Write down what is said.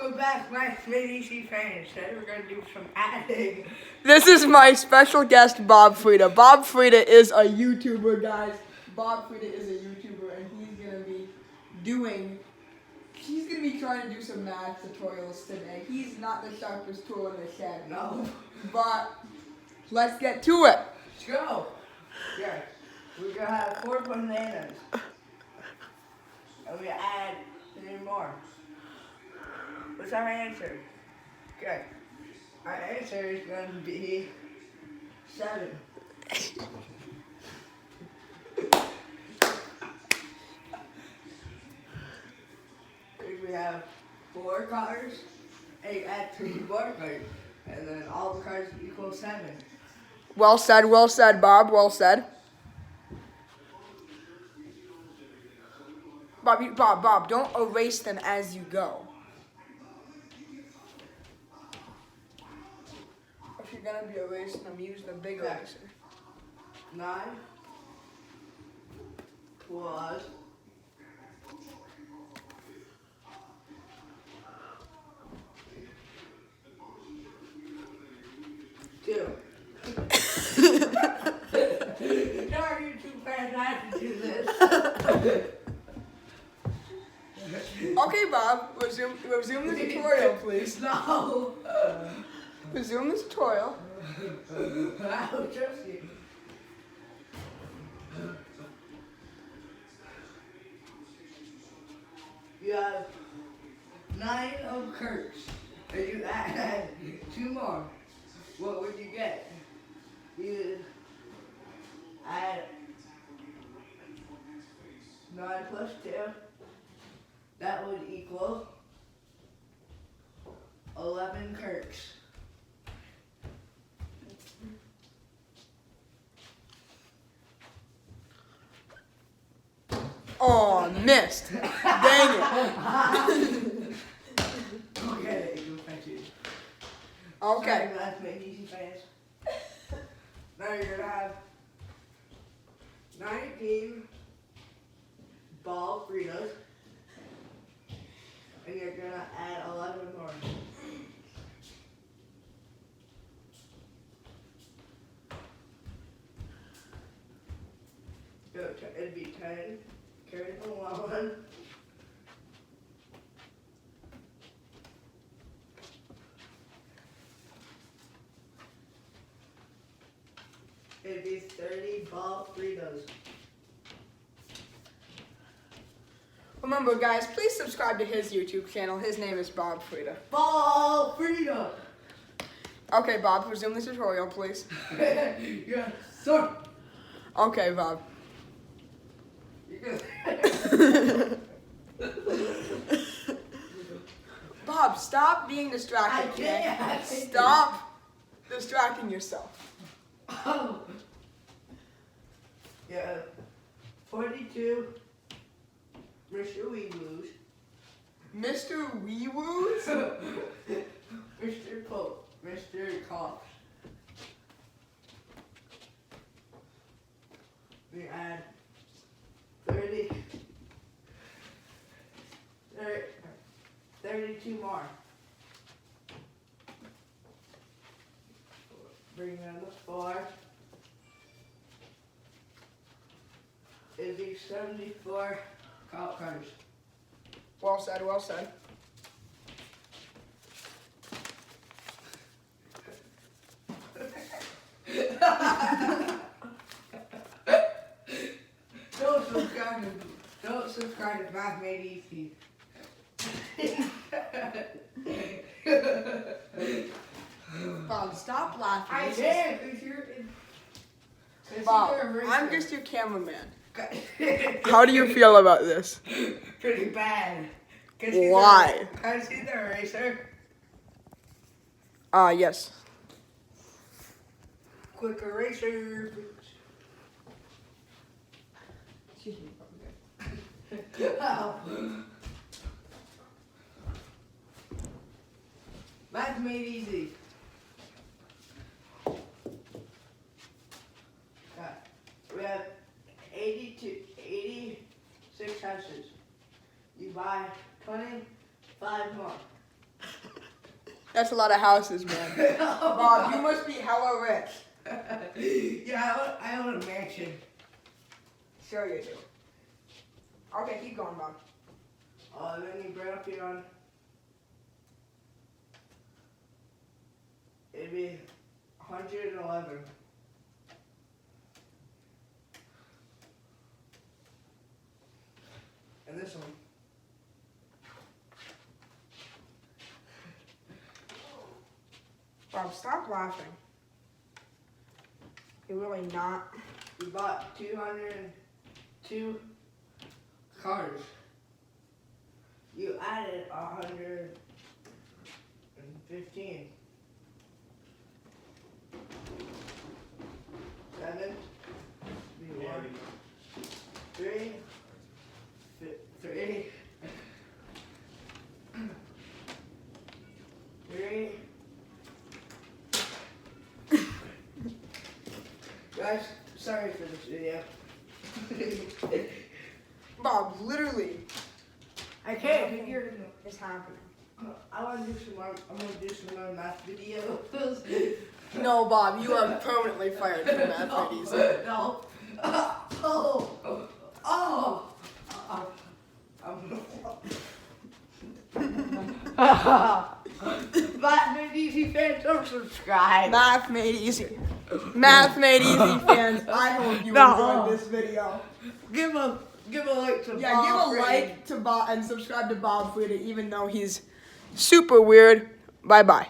Welcome back, my Easy fans. Today we're gonna do some adding. This is my special guest, Bob Frida. Bob Frida is a YouTuber, guys. Bob Frida is a YouTuber, and he's gonna be trying to do some math tutorials today. He's not the sharpest tool in the shed. No. But let's get to it. Let's go. Yeah. We're gonna have 4 bananas. And we add 3 more. What's our answer? Okay. Our answer is going to be 7. We have 4 cards, and you add 3 more cards, and then all the cards equal 7. Well said, Bob. Well said. Bob, don't erase them as you go. If you're gonna be erasing them, use the big Okay. eraser. 9 plus 2. Sorry, you're too fast. I have to do this. Okay, Bob, resume the tutorial, please. No. Resume the tutorial. I don't trust you. You have 9 of Kurt's, and you add 2 more. What would you get? You add 9 plus 2. That would equal 11 Kurt's. Oh, missed. Dang it. Okay, go fetch it. Okay. Sorry, that's my easy fans. Now you're gonna have 19 ball Fritos, and you're gonna add 11 more. It'd be 10. Carry the 1. It'd be 30 ball Fritos. Remember, guys, please subscribe to his YouTube channel. His name is Bob Frida. Ball Frito! Okay, Bob, resume the tutorial, please. Yeah, sir. Okay, Bob. You're good. Bob, stop being distracted, I okay? can't. Stop distracting yourself. Oh. Yeah. 42. Mr. Weewoos. Mr. Weewoos? Mr. Pope. Mr. Cops. We add 30. 32 more. Bring down the 4. It'd be 74 cop cars. Well said, well said. Don't subscribe to Math Made Easy. Bob, stop laughing. I This is- did, because you're. Bob, I'm just your cameraman. just. How do you feel about this? Pretty bad. Why? Can I see the eraser? Yes. Quick eraser. Excuse me. Oh. Math Made Easy. We have 86 houses. You buy 25 more. That's a lot of houses, man. Bob, you must be hella rich. Yeah, I own a mansion. Sure you do. Okay, keep going, Bob. Then you bring up your own. It'd be 111. And this one. Bob, stop laughing. You're really not. We bought 202 cars. You added 115. 7, 3, 3, 3. Guys, sorry for this video. Bob, literally, I can't figure it's happening. I want to do some more. I'm gonna do some more math videos. No, Bob, you are permanently fired from math ladies. No. Math Made Easy fans, don't subscribe. Math made easy. Math made easy, fans. I hope you enjoyed this video. Give a like to Yeah, Bob give a Frieden. like to Bob and subscribe to Bob Frieda, even though he's super weird. Bye bye.